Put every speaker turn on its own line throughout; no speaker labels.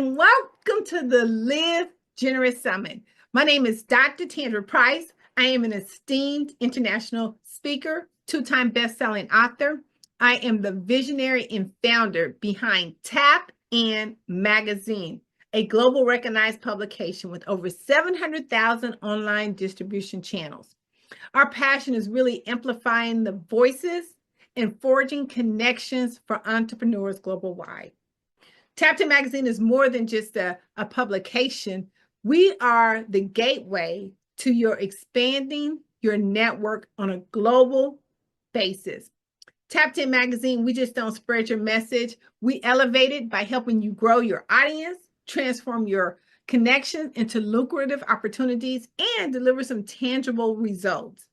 and welcome to the Live Generous Summit. My name is Dr. Tandra Price. I am an esteemed international speaker, two-time best-selling author. I am the visionary and founder behind Tap In Magazine, a global recognized publication with over 700,000 online distribution channels. Our passion is really amplifying the voices and forging connections for entrepreneurs global-wide. Tap In Magazine is more than just a publication. We are the gateway to your expanding your network on a global basis. Tap In Magazine, we just don't spread your message. We elevate it by helping you grow your audience, transform your connections into lucrative opportunities, and deliver some tangible results.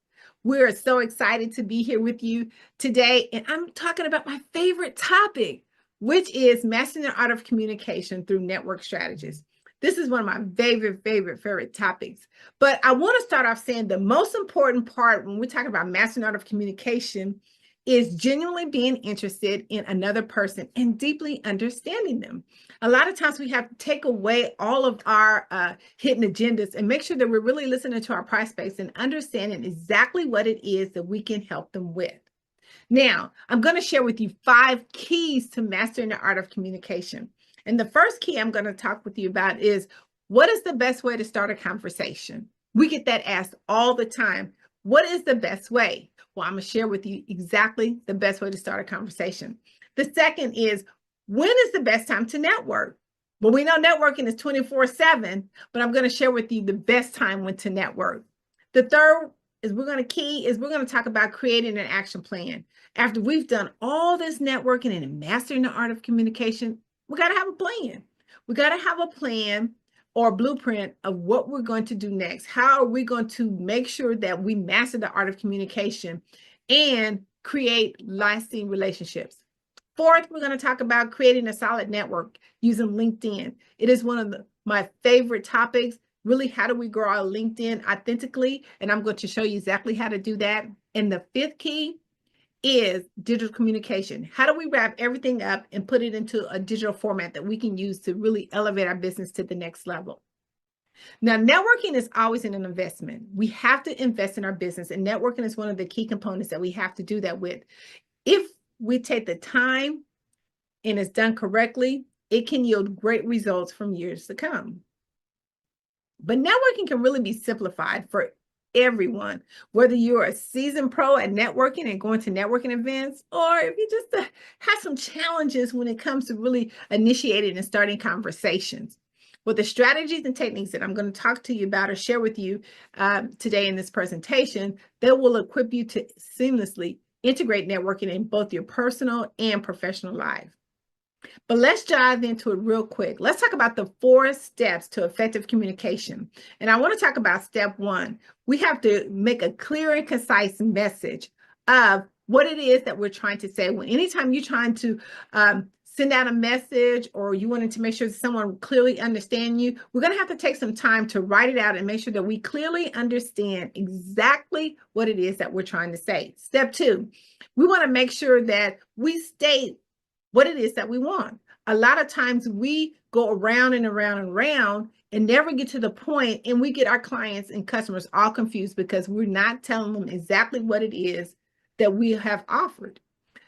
We're so excited to be here with you today, and I'm talking about my favorite topic, which is mastering the art of communication through network strategies. This is one of my favorite topics. But I want to start off saying the most important part when we're talking about mastering the art of communication is genuinely being interested in another person and deeply understanding them. A lot of times we have to take away all of our hidden agendas and make sure that we're really listening to our prospects and understanding exactly what it is that we can help them with. Now, I'm going to share with you 5 keys to mastering the art of communication. And the first key I'm going to talk with you about is, what is the best way to start a conversation? We get that asked all the time. What is the best way? Well, I'm going to share with you exactly the best way to start a conversation. The second is, when is the best time to network? Well, we know networking is 24/7, but I'm going to share with you the best time when to network. The third is we're going to talk about creating an action plan. After we've done all this networking and mastering the art of communication, we got to have a plan. We got to have a plan or blueprint of what we're going to do next. How are we going to make sure that we master the art of communication and create lasting relationships? Fourth, we're going to talk about creating a solid network using LinkedIn. It is one of my favorite topics. Really, how do we grow our LinkedIn authentically? And I'm going to show you exactly how to do that. And the fifth key is digital communication. How do we wrap everything up and put it into a digital format that we can use to really elevate our business to the next level? Now, networking is always an investment. We have to invest in our business, and networking is one of the key components that we have to do that with. If we take the time and it's done correctly, it can yield great results from years to come. But networking can really be simplified for everyone, whether you're a seasoned pro at networking and going to networking events, or if you just have some challenges when it comes to really initiating and starting conversations. Well, the strategies and techniques that I'm going to talk to you about or share with you today in this presentation that will equip you to seamlessly integrate networking in both your personal and professional life. But let's dive into it real quick. Let's talk about the 4 steps to effective communication. And I want to talk about step 1. We have to make a clear and concise message of what it is that we're trying to say. When anytime you're trying to send out a message or you wanted to make sure that someone clearly understands you, we're going to have to take some time to write it out and make sure that we clearly understand exactly what it is that we're trying to say. Step 2, we want to make sure that we state what it is that we want. A lot of times we go around and around and around and never get to the point, and we get our clients and customers all confused because we're not telling them exactly what it is that we have offered.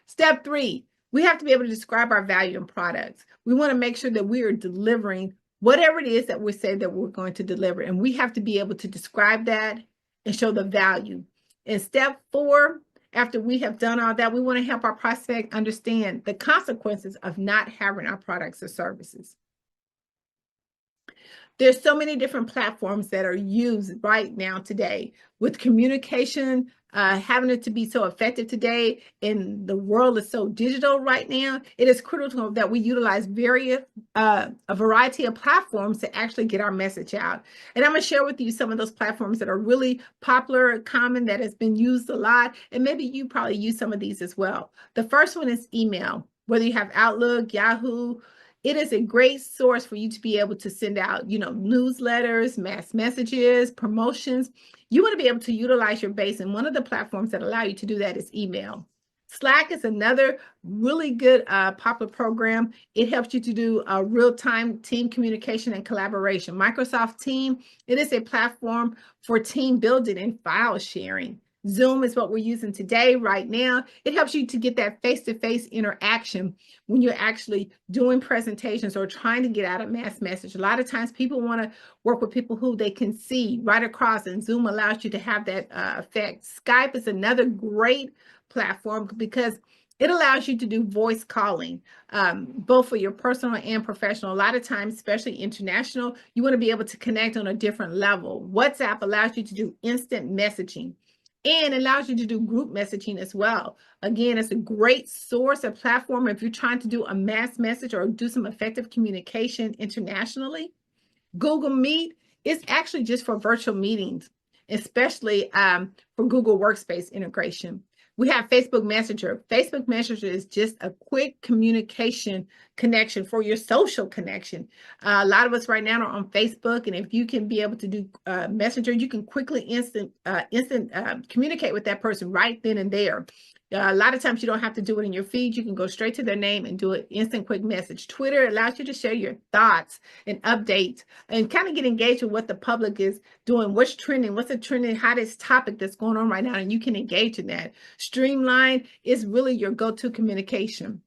Step 3, we have to be able to describe our value and products. We want to make sure that we are delivering whatever it is that we say that we're going to deliver, and we have to be able to describe that and show the value. And step 4, after we have done all that, we want to help our prospect understand the consequences of not having our products or services. There's so many different platforms that are used right now today with communication, having it to be so effective today, and the world is so digital right now. It is critical that we utilize a variety of platforms to actually get our message out. And I'm going to share with you some of those platforms that are really popular, common, that has been used a lot, and maybe you probably use some of these as well. The first one is email. Whether you have Outlook, Yahoo, it is a great source for you to be able to send out, newsletters, mass messages, promotions. You want to be able to utilize your base, and one of the platforms that allow you to do that is email. Slack is another really good popular program. It helps you to do real-time team communication and collaboration. Microsoft Team, it is a platform for team building and file sharing. Zoom is what we're using today, right now. It helps you to get that face-to-face interaction when you're actually doing presentations or trying to get out a mass message. A lot of times people want to work with people who they can see right across, and Zoom allows you to have that effect. Skype is another great platform because it allows you to do voice calling, both for your personal and professional. A lot of times, especially international, you want to be able to connect on a different level. WhatsApp allows you to do instant messaging and allows you to do group messaging as well. Again, it's a great source, a platform if you're trying to do a mass message or do some effective communication internationally. Google Meet is actually just for virtual meetings, especially for Google Workspace integration. We have Facebook Messenger. Facebook Messenger is just a quick communication connection for your social connection. A lot of us right now are on Facebook, and if you can be able to do Messenger, you can quickly instant communicate with that person right then and there. A lot of times you don't have to do it in your feed. You can go straight to their name and do an instant quick message. Twitter allows you to share your thoughts and updates and kind of get engaged with what the public is doing, what's trending, what's the trending, hottest topic that's going on right now, and you can engage in that. Streamline is really your go-to communication.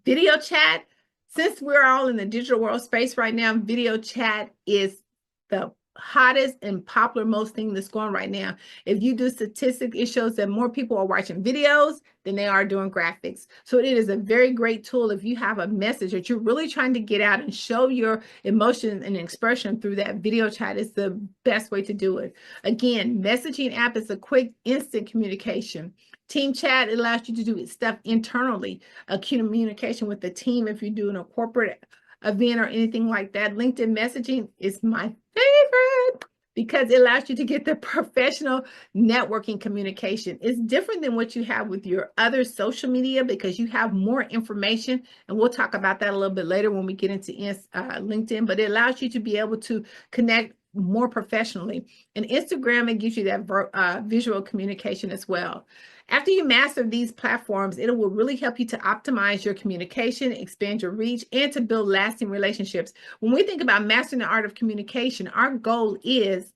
Video chat, since we're all in the digital world space right now, video chat is the hottest and popular most thing that's going right now. If you do statistics, it shows that more people are watching videos than they are doing graphics. So it is a very great tool if you have a message that you're really trying to get out and show your emotion and expression through that video chat. Is the best way to do it. Again, messaging app is a quick, instant communication. Team chat, it allows you to do stuff internally, communication with the team if you're doing a corporate event or anything like that. LinkedIn messaging is my favorite because it allows you to get the professional networking communication. It's different than what you have with your other social media because you have more information, and we'll talk about that a little bit later when we get into LinkedIn, but it allows you to be able to connect more professionally. And Instagram, it gives you that visual communication as well. After you master these platforms, it will really help you to optimize your communication, expand your reach, and to build lasting relationships. When we think about mastering the art of communication, our goal is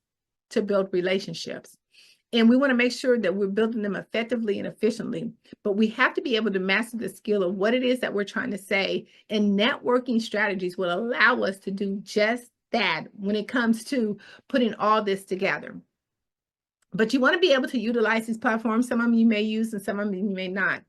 to build relationships. And we want to make sure that we're building them effectively and efficiently. But we have to be able to master the skill of what it is that we're trying to say. And networking strategies will allow us to do just that when it comes to putting all this together. But you want to be able to utilize these platforms. Some of them you may use and some of them you may not.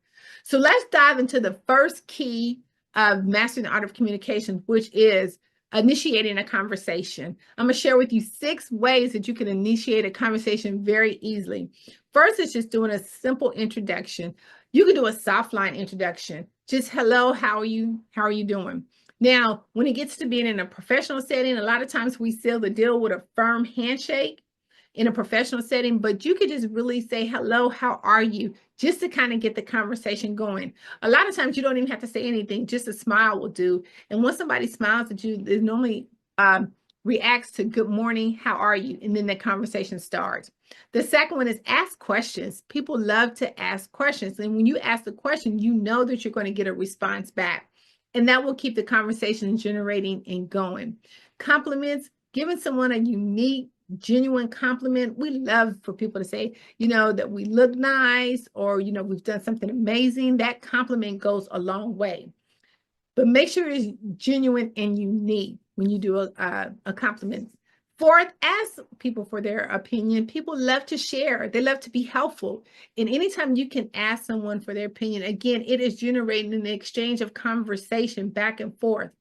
So let's dive into the first key of mastering the art of communication, which is initiating a conversation. I'm going to share with you 6 ways that you can initiate a conversation very easily. First is just doing a simple introduction. You can do a soft line introduction. Just hello, how are you? How are you doing? Now, when it gets to being in a professional setting, a lot of times we seal the deal with a firm handshake in a professional setting, but you could just really say, hello, how are you? Just to kind of get the conversation going. A lot of times you don't even have to say anything, just a smile will do. And once somebody smiles at you, it normally reacts to good morning, how are you? And then the conversation starts. The second one is ask questions. People love to ask questions. And when you ask the question, you know that you're going to get a response back. And that will keep the conversation generating and going. Compliments, giving someone a unique, genuine compliment. We love for people to say, that we look nice or, we've done something amazing. That compliment goes a long way. But make sure it's genuine and unique when you do a compliment. Fourth, ask people for their opinion. People love to share. They love to be helpful. And anytime you can ask someone for their opinion, again, it is generating an exchange of conversation back and forth.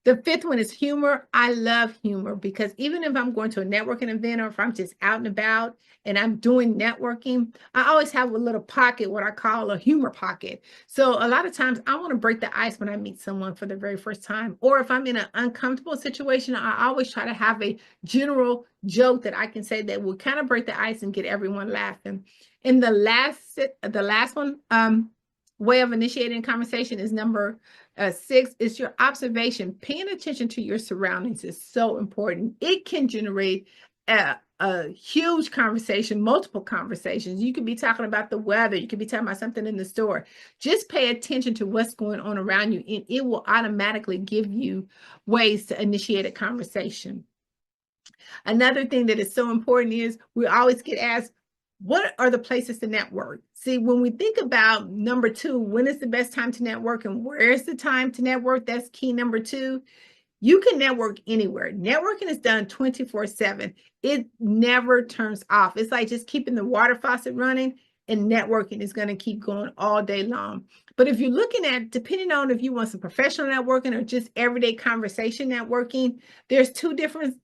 The fifth one is humor. I love humor because even if I'm going to a networking event or if I'm just out and about and I'm doing networking, I always have a little pocket, what I call a humor pocket. So a lot of times I want to break the ice when I meet someone for the very first time, or if I'm in an uncomfortable situation, I always try to have a general joke that I can say that will kind of break the ice and get everyone laughing. And the last one, way of initiating conversation is number 6 is your observation. Paying attention to your surroundings is so important. It can generate a huge conversation, multiple conversations. You could be talking about the weather. You could be talking about something in the store. Just pay attention to what's going on around you, and it will automatically give you ways to initiate a conversation. Another thing that is so important is we always get asked, what are the places to network? See, when we think about number two, when is the best time to network and where is the time to network? That's key number two. You can network anywhere. Networking is done 24/7. It never turns off. It's like just keeping the water faucet running, and networking is going to keep going all day long. But if you're looking at, depending on if you want some professional networking or just everyday conversation networking, there's two different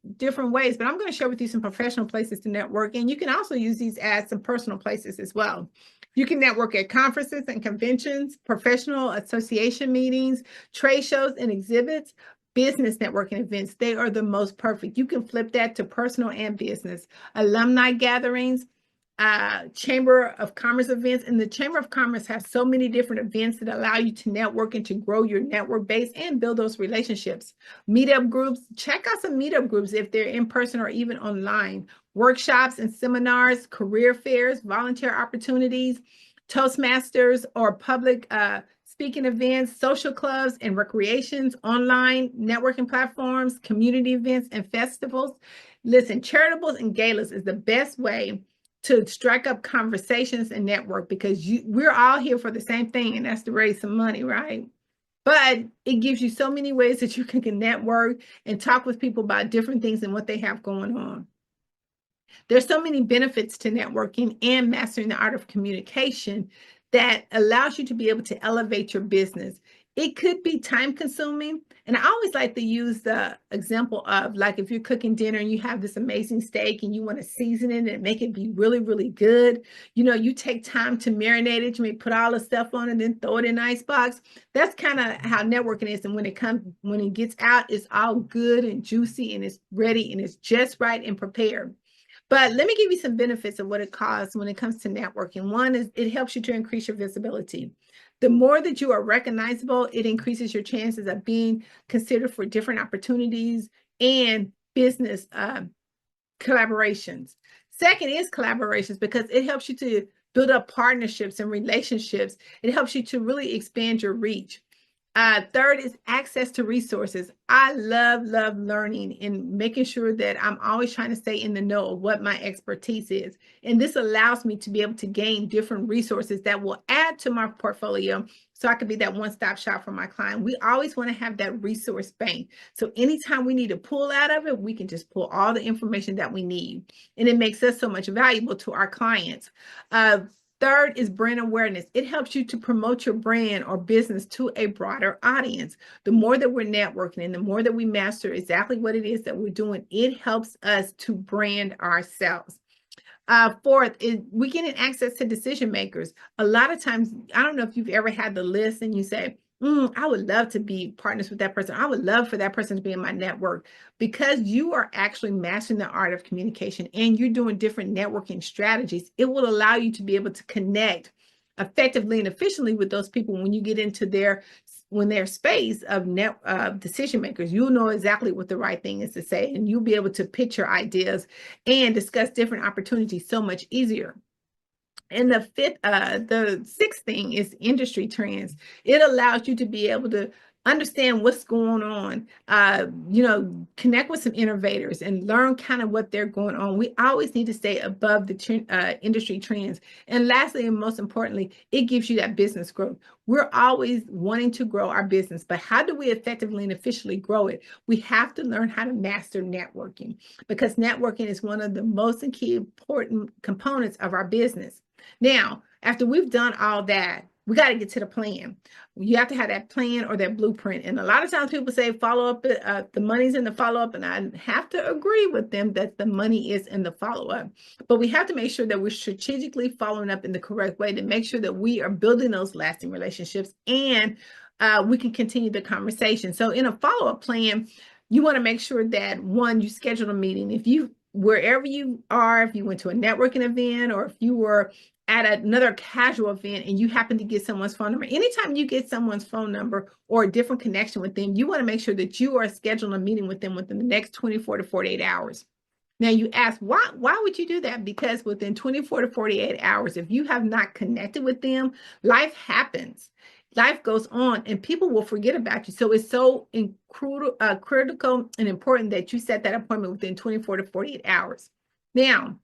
ways. But I'm going to share with you some professional places to network, and you can also use these as some personal places as well. You can network at conferences and conventions, professional association meetings, trade shows and exhibits, business networking events. They are the most perfect. You can flip that to personal and business. Alumni gatherings, Chamber of Commerce events. And the Chamber of Commerce has so many different events that allow you to network and to grow your network base and build those relationships. Meetup groups, check out some meetup groups if they're in person or even online. Workshops and seminars, career fairs, volunteer opportunities, Toastmasters or public speaking events, social clubs and recreations, online networking platforms, community events and festivals. Listen, charitables and galas is the best way to strike up conversations and network, because we're all here for the same thing, and that's to raise some money, right? But it gives you so many ways that you can network and talk with people about different things and what they have going on. There's so many benefits to networking and mastering the art of communication that allows you to be able to elevate your business. It could be time consuming. And I always like to use the example of, like, if you're cooking dinner and you have this amazing steak and you want to season it and make it be really, really good, you take time to marinate it. You may put all the stuff on it and then throw it in an ice box. That's kind of how networking is. And when it gets out, it's all good and juicy and it's ready and it's just right and prepared. But let me give you some benefits of what it costs when it comes to networking. One is it helps you to increase your visibility. The more that you are recognizable, it increases your chances of being considered for different opportunities and business collaborations. Second is collaborations, because it helps you to build up partnerships and relationships. It helps you to really expand your reach. Third is access to resources. I love learning and making sure that I'm always trying to stay in the know of what my expertise is. And this allows me to be able to gain different resources that will add to my portfolio so I can be that one-stop shop for my client. We always want to have that resource bank. So anytime we need to pull out of it, we can just pull all the information that we need. And it makes us so much valuable to our clients. Third is brand awareness. It helps you to promote your brand or business to a broader audience. The more that we're networking and the more that we master exactly what it is that we're doing, it helps us to brand ourselves. Fourth is we getting access to decision makers. A lot of times, I don't know if you've ever had the list and you say, I would love to be partners with that person. I would love for that person to be in my network. Because you are actually mastering the art of communication and you're doing different networking strategies, it will allow you to be able to connect effectively and efficiently with those people when you get into their space of decision makers. You'll know exactly what the right thing is to say, and you'll be able to pitch your ideas and discuss different opportunities so much easier. And the sixth thing is industry trends. It allows you to be able to understand what's going on, connect with some innovators and learn kind of what they're going on. We always need to stay above the industry trends. And lastly, and most importantly, it gives you that business growth. We're always wanting to grow our business, but how do we effectively and efficiently grow it? We have to learn how to master networking, because networking is one of the most key important components of our business. Now, after we've done all that, we got to get to the plan. You have to have that plan or that blueprint. And a lot of times people say follow up, the money's in the follow up. And I have to agree with them that the money is in the follow up. But we have to make sure that we're strategically following up in the correct way to make sure that we are building those lasting relationships and we can continue the conversation. So in a follow up plan, you want to make sure that, one, you schedule a meeting. Wherever you are, if you went to a networking event or if you were at another casual event and you happen to get someone's phone number, anytime you get someone's phone number or a different connection with them, you want to make sure that you are scheduling a meeting with them within the next 24 to 48 hours. Now you ask, why would you do that? Because within 24 to 48 hours, if you have not connected with them, life happens. Life goes on and people will forget about you. So it's so critical and important that you set that appointment within 24 to 48 hours. Now,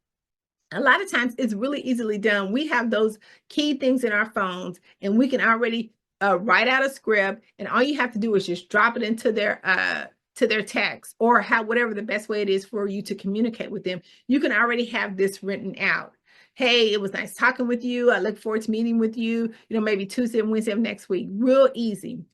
a lot of times it's really easily done. We have those key things in our phones and we can already write out a script, and all you have to do is just drop it into their text, or whatever the best way it is for you to communicate with them. You can already have this written out. Hey, it was nice talking with you. I look forward to meeting with you, maybe Tuesday and Wednesday of next week. Real easy.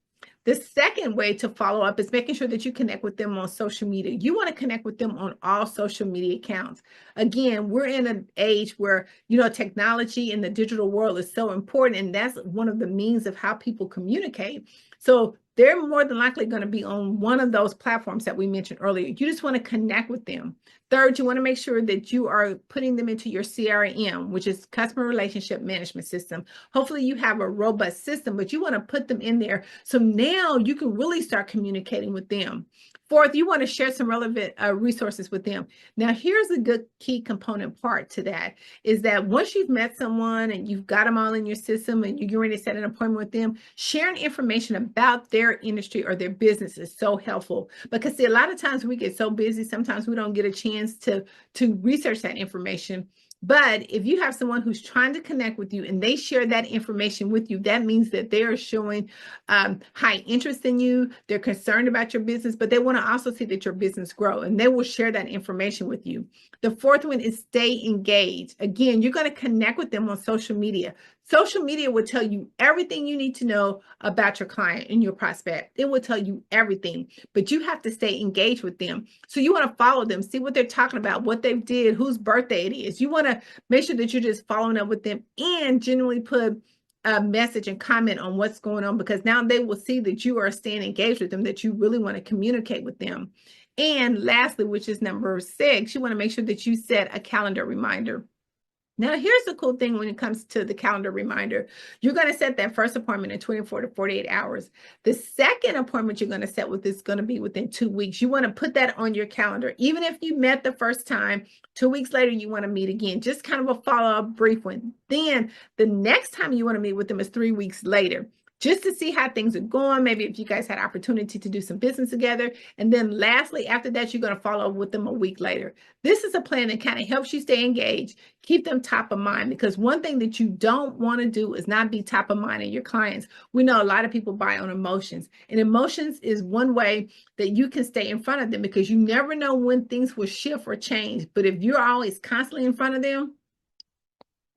The second way to follow up is making sure that you connect with them on social media. You want to connect with them on all social media accounts. Again, we're in an age where, technology in the digital world is so important, and that's one of the means of how people communicate. So they're more than likely going to be on one of those platforms that we mentioned earlier. You just want to connect with them. Third, you want to make sure that you are putting them into your CRM, which is Customer Relationship Management System. Hopefully you have a robust system, but you want to put them in there so now you can really start communicating with them. Fourth, you want to share some relevant resources with them. Now, here's a good key component part to that, is that once you've met someone and you've got them all in your system and you're ready to set an appointment with them, sharing information about their industry or their business is so helpful. Because see, a lot of times we get so busy, sometimes we don't get a chance to research that information. But if you have someone who's trying to connect with you and they share that information with you, that means that they are showing high interest in you. They're concerned about your business, but they want to also see that your business grow, and they will share that information with you. The fourth one is stay engaged. Again, you're going to connect with them on social media. Social media will tell you everything you need to know about your client and your prospect. It will tell you everything, but you have to stay engaged with them. So you want to follow them, see what they're talking about, what they did, whose birthday it is. You want to make sure that you're just following up with them and genuinely put a message and comment on what's going on, because now they will see that you are staying engaged with them, that you really want to communicate with them. And lastly, which is number 6, you want to make sure that you set a calendar reminder. Now, here's the cool thing when it comes to the calendar reminder. You're going to set that first appointment in 24 to 48 hours. The second appointment you're going to set with is going to be within 2 weeks. You want to put that on your calendar. Even if you met the first time, 2 weeks later, you want to meet again. Just kind of a follow-up brief one. Then the next time you want to meet with them is 3 weeks later, just to see how things are going. Maybe if you guys had opportunity to do some business together. And then lastly, after that, you're going to follow up with them a week later. This is a plan that kind of helps you stay engaged, keep them top of mind, because one thing that you don't want to do is not be top of mind in your clients. We know a lot of people buy on emotions, and emotions is one way that you can stay in front of them, because you never know when things will shift or change. But if you're always constantly in front of them,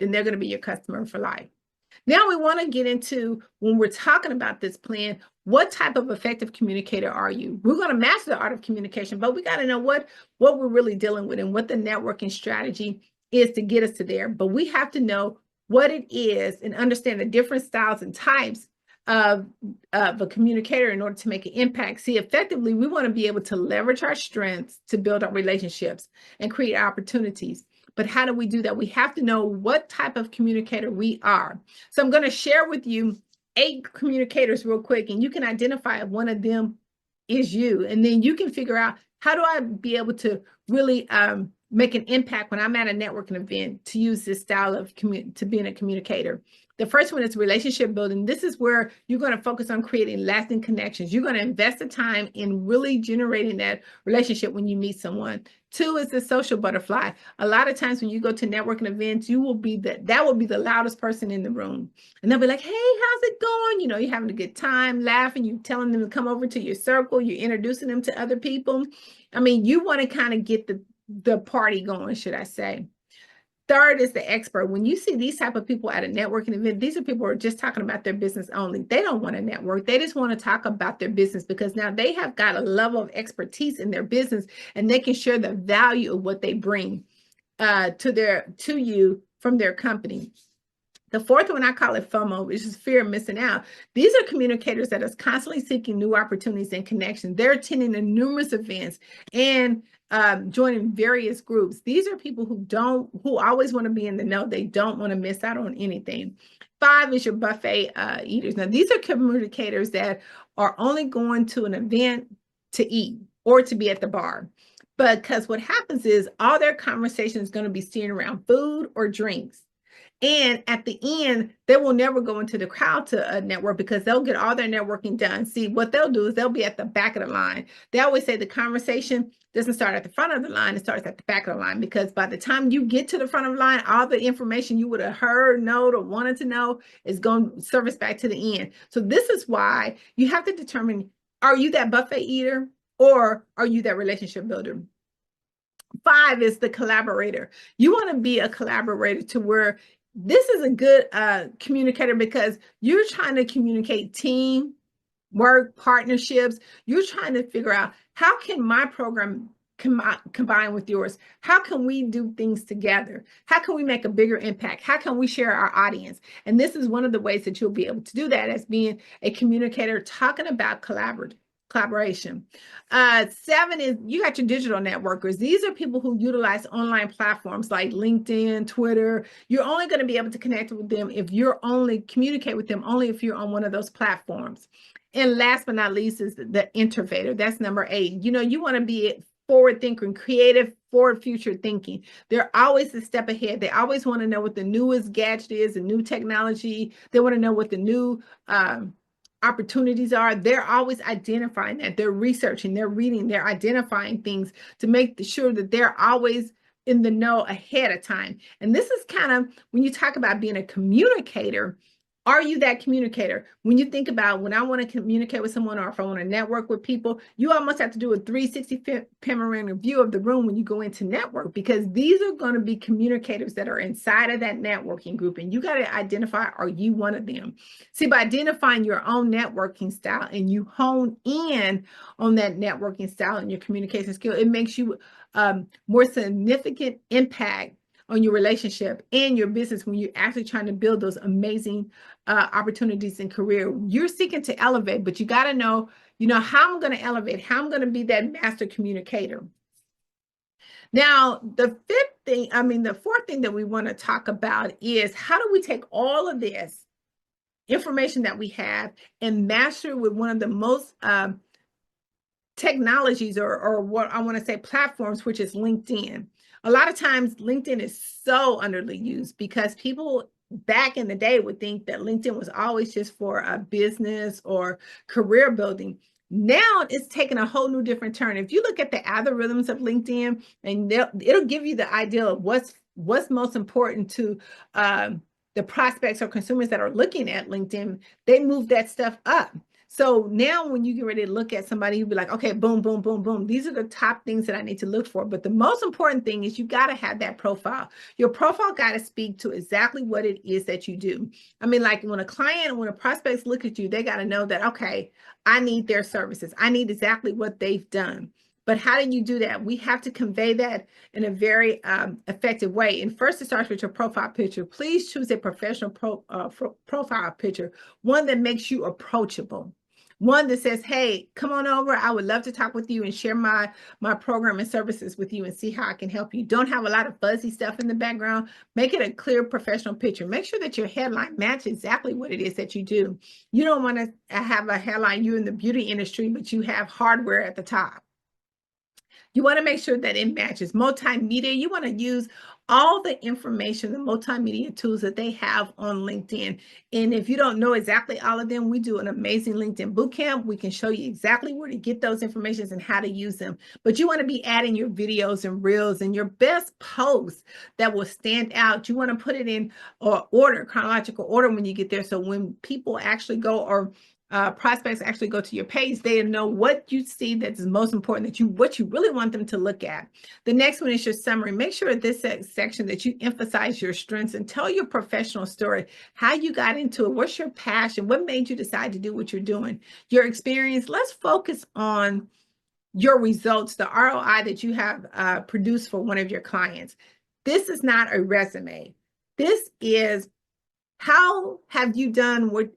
then they're going to be your customer for life. Now we want to get into, when we're talking about this plan, what type of effective communicator are you? We're going to master the art of communication, but we got to know what we're really dealing with and what the networking strategy is to get us to there. But we have to know what it is and understand the different styles and types of a communicator in order to make an impact. See, effectively, we want to be able to leverage our strengths to build our relationships and create opportunities. But how do we do that? We have to know what type of communicator we are. So I'm going to share with you 8 communicators real quick, and you can identify if one of them is you. And then you can figure out, how do I be able to really make an impact when I'm at a networking event to use this style of to being a communicator. The first one is relationship building. This is where you're going to focus on creating lasting connections. You're going to invest the time in really generating that relationship when you meet someone. 2 is the social butterfly. A lot of times when you go to networking events, you will be that will be the loudest person in the room. And they'll be like, hey, how's it going? You're having a good time, laughing, you're telling them to come over to your circle, you're introducing them to other people. I mean, you want to kind of get the party going, should I say. Third is the expert. When you see these type of people at a networking event, these are people who are just talking about their business only. They don't want to network. They just want to talk about their business, because now they have got a level of expertise in their business and they can share the value of what they bring to you from their company. The fourth one, I call it FOMO, which is fear of missing out. These are communicators that are constantly seeking new opportunities and connections. They're attending numerous events and joining various groups. These are people who always want to be in the know. They don't want to miss out on anything. 5 is your buffet eaters. Now, these are communicators that are only going to an event to eat or to be at the bar. because what happens is all their conversation is going to be steering around food or drinks. And at the end, they will never go into the crowd to network because they'll get all their networking done. See, what they'll do is they'll be at the back of the line. They always say the conversation doesn't start at the front of the line, it starts at the back of the line, because by the time you get to the front of the line, all the information you would have heard, known, or wanted to know is going to service back to the end. So this is why you have to determine, are you that buffet eater or are you that relationship builder? 5 is the collaborator. You want to be a collaborator to where this is a good communicator, because you're trying to communicate team work, partnerships. You're trying to figure out, how can my program combine with yours? How can we do things together? How can we make a bigger impact? How can we share our audience? And this is one of the ways that you'll be able to do that, as being a communicator, talking about collaboration. 7 is, you got your digital networkers. These are people who utilize online platforms like LinkedIn, Twitter. You're only going to be able to connect with them if you're only communicate with them only if you're on one of those platforms. And last but not least is the innovator. That's number 8. You want to be forward thinking, creative, forward future thinking. They're always a step ahead. They always want to know what the newest gadget is, the new technology. They want to know what the new opportunities are. They're always identifying that. They're researching, they're reading, they're identifying things to make sure that they're always in the know ahead of time. And this is kind of, when you talk about being a communicator, are you that communicator? When you think about, when I want to communicate with someone, or if I want to network with people, you almost have to do a 360 panoramic view of the room when you go into network, because these are going to be communicators that are inside of that networking group. And you got to identify, are you one of them? See, by identifying your own networking style and you hone in on that networking style and your communication skill, it makes you more significant impact on your relationship and your business when you're actually trying to build those amazing opportunities in career. You're seeking to elevate, but you got to know, how I'm going to elevate, how I'm going to be that master communicator. Now, the fourth thing that we want to talk about is, how do we take all of this information that we have and master it with one of the most technologies, or what I want to say platforms, which is LinkedIn. A lot of times LinkedIn is so underused, because people back in the day would think that LinkedIn was always just for a business or career building. Now it's taken a whole new different turn. If you look at the algorithms of LinkedIn, and it'll give you the idea of what's most important to the prospects or consumers that are looking at LinkedIn. They move that stuff up. So now when you get ready to look at somebody, you'll be like, okay, boom, boom, boom, boom. These are the top things that I need to look for. But the most important thing is, you got to have that profile. Your profile got to speak to exactly what it is that you do. I mean, like when a prospects look at you, they got to know that, okay, I need their services. I need exactly what they've done. But how do you do that? We have to convey that in a very effective way. And first, it starts with your profile picture. Please choose a professional profile picture, one that makes you approachable. One that says, hey, come on over. I would love to talk with you and share my program and services with you and see how I can help you. Don't have a lot of fuzzy stuff in the background. Make it a clear professional picture. Make sure that your headline matches exactly what it is that you do. You don't want to have a headline, you're in the beauty industry, but you have hardware at the top. You want to make sure that it matches. Multimedia, you want to use all the information, the multimedia tools that they have on LinkedIn. And if you don't know exactly all of them, we do an amazing LinkedIn bootcamp. We can show you exactly where to get those informations and how to use them. But you want to be adding your videos and reels and your best posts that will stand out. You want to put it in order, chronological order when you get there. So when people actually go, or prospects actually go to your page, they know what you see that's most important, what you really want them to look at. The next one is your summary. Make sure at this section that you emphasize your strengths and tell your professional story, how you got into it, what's your passion, what made you decide to do what you're doing, your experience. Let's focus on your results, the ROI that you have produced for one of your clients. This is not a resume. This is how have you done what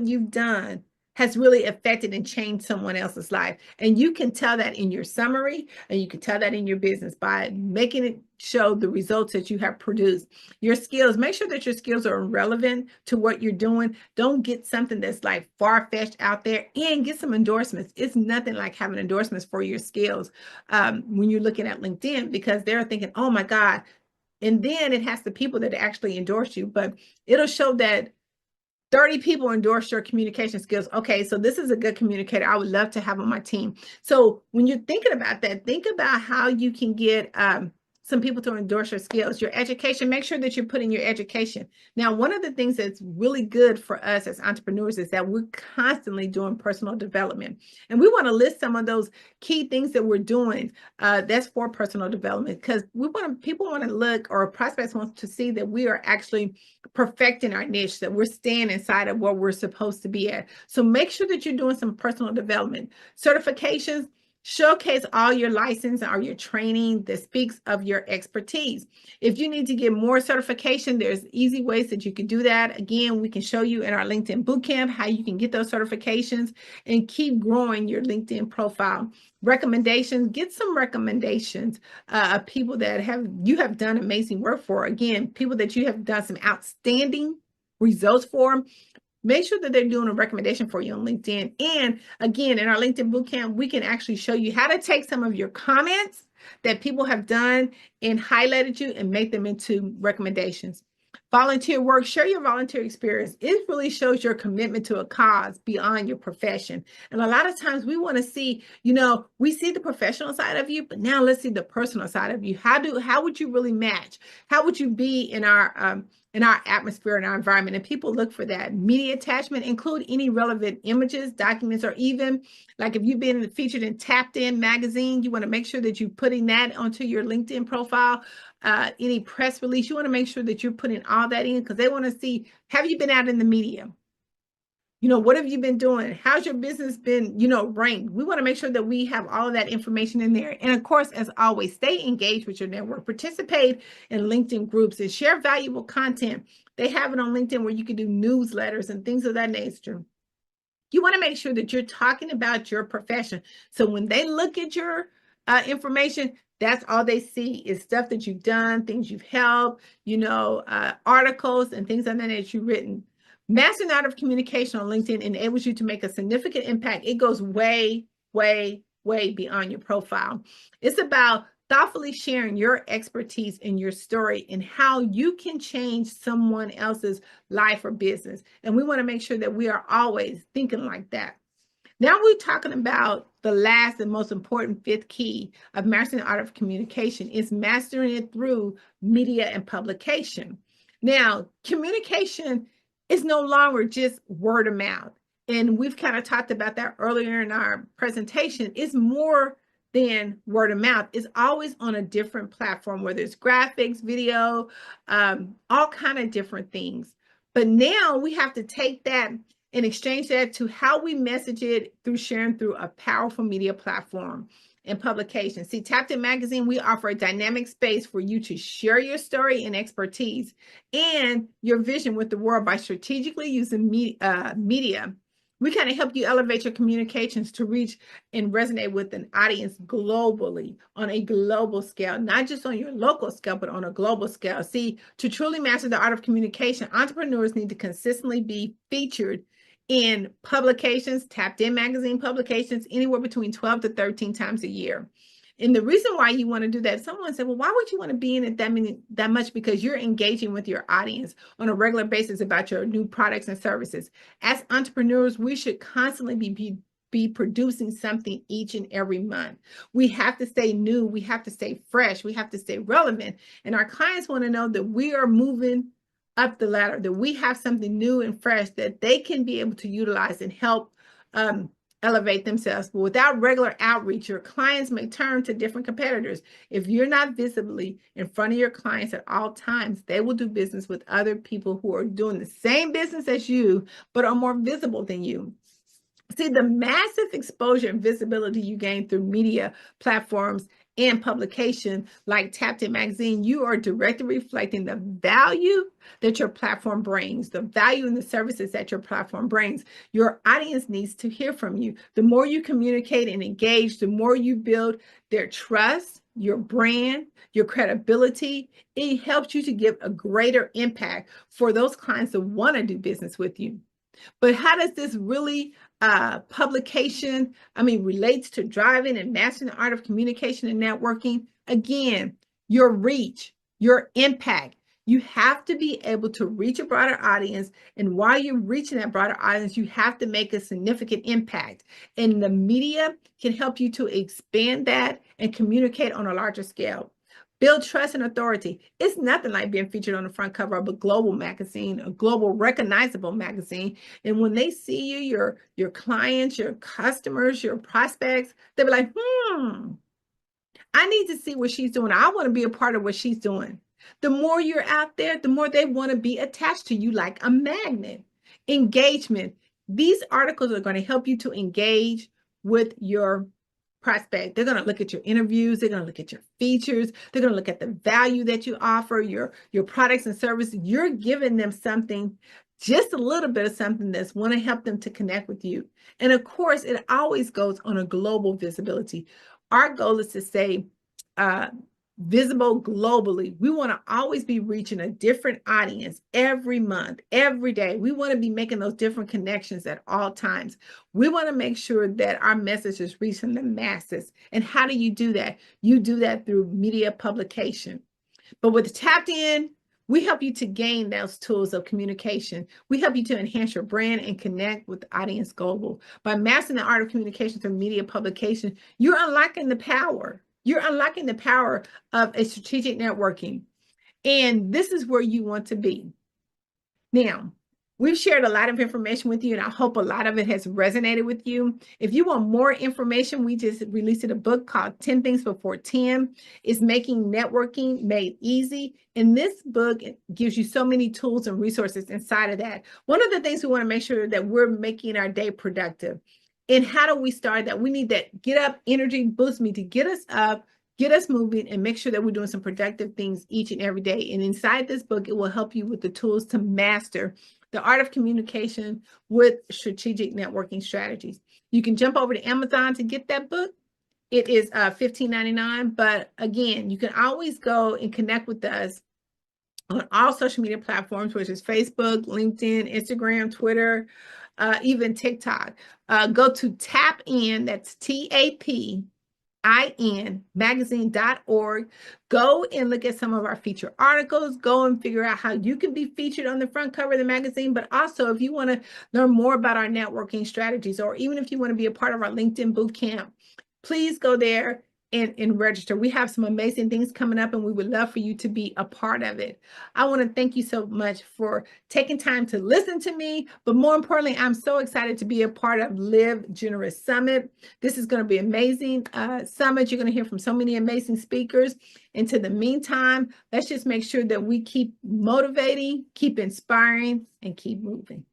you've done has really affected and changed someone else's life. And you can tell that in your summary, and you can tell that in your business by making it show the results that you have produced. Your skills, make sure that your skills are relevant to what you're doing. Don't get something that's like far-fetched out there, and get some endorsements. It's nothing like having endorsements for your skills when you're looking at LinkedIn, because they're thinking, oh my God. And then it has the people that actually endorse you, but it'll show that 30 people endorse your communication skills. Okay, so this is a good communicator. I would love to have on my team. So when you're thinking about that, think about how you can get some people to endorse your skills. Your education, make sure that you're putting your education. Now, one of the things that's really good for us as entrepreneurs is that we're constantly doing personal development. And we want to list some of those key things that we're doing that's for personal development, because people want to look, or prospects want to see that we are actually perfecting our niche, that we're staying inside of what we're supposed to be at. So make sure that you're doing some personal development. Certifications, showcase all your license or your training that speaks of your expertise. If you need to get more certification, there's easy ways that you can do that. Again, we can show you in our LinkedIn bootcamp how you can get those certifications and keep growing your LinkedIn profile. Recommendations, get some recommendations of people that you have done amazing work for. Again, people that you have done some outstanding results for. Make sure that they're doing a recommendation for you on LinkedIn. And again, in our LinkedIn bootcamp, we can actually show you how to take some of your comments that people have done and highlighted you and make them into recommendations. Volunteer work, share your volunteer experience. It really shows your commitment to a cause beyond your profession. And a lot of times we want to see, we see the professional side of you, but now let's see the personal side of you. How would you really match? How would you be in our atmosphere and our environment? And people look for that. Media attachment, include any relevant images, documents, or even like if you've been featured in Tapped In magazine, you want to make sure that you're putting that onto your LinkedIn profile. Any press release, you want to make sure that you're putting all that in, because they want to see, have you been out in the media? What have you been doing? How's your business been, ranked? We want to make sure that we have all of that information in there. And of course, as always, stay engaged with your network, participate in LinkedIn groups, and share valuable content. They have it on LinkedIn where you can do newsletters and things of that nature. You want to make sure that you're talking about your profession. So when they look at your information, that's all they see is stuff that you've done, things you've helped, articles and things like that you've written. Mastering the art of communication on LinkedIn enables you to make a significant impact. It goes way, way, way beyond your profile. It's about thoughtfully sharing your expertise and your story and how you can change someone else's life or business. And we want to make sure that we are always thinking like that. Now we're talking about the last and most important fifth key of mastering the art of communication is mastering it through media and publication. Now, communication is no longer just word of mouth. And we've kind of talked about that earlier in our presentation. It's more than word of mouth. It's always on a different platform, whether it's graphics, video, all kind of different things. But now we have to take that and exchange that to how we message it through sharing through a powerful media platform and publication. See, Tapped In Magazine, we offer a dynamic space for you to share your story and expertise and your vision with the world by strategically using media. We kind of help you elevate your communications to reach and resonate with an audience globally, on a global scale, not just on your local scale, but on a global scale. See, to truly master the art of communication, entrepreneurs need to consistently be featured in publications, Tapped In magazine publications, anywhere between 12 to 13 times a year. And the reason why you want to do that, someone said, well, why would you want to be in it that much? Because you're engaging with your audience on a regular basis about your new products and services. As entrepreneurs, we should constantly be producing something each and every month. We have to stay new. We have to stay fresh. We have to stay relevant. And our clients want to know that we are moving up the ladder, that we have something new and fresh that they can be able to utilize and help elevate themselves. But without regular outreach, your clients may turn to different competitors. If you're not visibly in front of your clients at all times, they will do business with other people who are doing the same business as you, but are more visible than you. See, the massive exposure and visibility you gain through media platforms and publication like Tapped In Magazine, you are directly reflecting the value that your platform brings, the value and the services that your platform brings. Your audience needs to hear from you. The more you communicate and engage, the more you build their trust, your brand, your credibility. It helps you to give a greater impact for those clients that want to do business with you. But how does this really relates to driving and mastering the art of communication and networking? Again, your reach, your impact. You have to be able to reach a broader audience. And while you're reaching that broader audience, you have to make a significant impact. And the media can help you to expand that and communicate on a larger scale. Build trust and authority. It's nothing like being featured on the front cover of a global magazine, a global recognizable magazine. And when they see you, your clients, your customers, your prospects, they'll be like, I need to see what she's doing. I want to be a part of what she's doing. The more you're out there, the more they want to be attached to you like a magnet. Engagement. These articles are going to help you to engage with your prospect. They're going to look at your interviews. They're going to look at your features. They're going to look at the value that you offer, your products and services. You're giving them something, just a little bit of something that's want to help them to connect with you. And of course, it always goes on a global visibility. Our goal is to stay visible globally. We want to always be reaching a different audience every month, every day. We want to be making those different connections at all times. We want to make sure that our message is reaching the masses. And how do you do that? You do that through media publication. But with Tapped In, we help you to gain those tools of communication. We help you to enhance your brand and connect with the audience global. By mastering the art of communication through media publication, you're unlocking the power. You're unlocking the power of a strategic networking. And this is where you want to be. Now, we've shared a lot of information with you, and I hope a lot of it has resonated with you. If you want more information, we just released a book called 10 Things Before 10. It's Making Networking Made Easy. And this book gives you so many tools and resources inside of that. One of the things we want to make sure that we're making our day productive. And how do we start that? We need that get up energy boost me to get us up, get us moving, and make sure that we're doing some productive things each and every day. And inside this book, it will help you with the tools to master the art of communication with strategic networking strategies. You can jump over to Amazon to get that book. It is $15.99. But again, you can always go and connect with us on all social media platforms, which is Facebook, LinkedIn, Instagram, Twitter, even TikTok. Go to Tap In, that's TAPIN, magazine.org. Go and look at some of our featured articles. Go and figure out how you can be featured on the front cover of the magazine. But also, if you want to learn more about our networking strategies, or even if you want to be a part of our LinkedIn bootcamp, please go there and register. We have some amazing things coming up, and we would love for you to be a part of it. I want to thank you so much for taking time to listen to me, but more importantly, I'm so excited to be a part of Live Generous Summit. This is going to be amazing summit. You're going to hear from so many amazing speakers. Until the meantime, let's just make sure that we keep motivating, keep inspiring, and keep moving.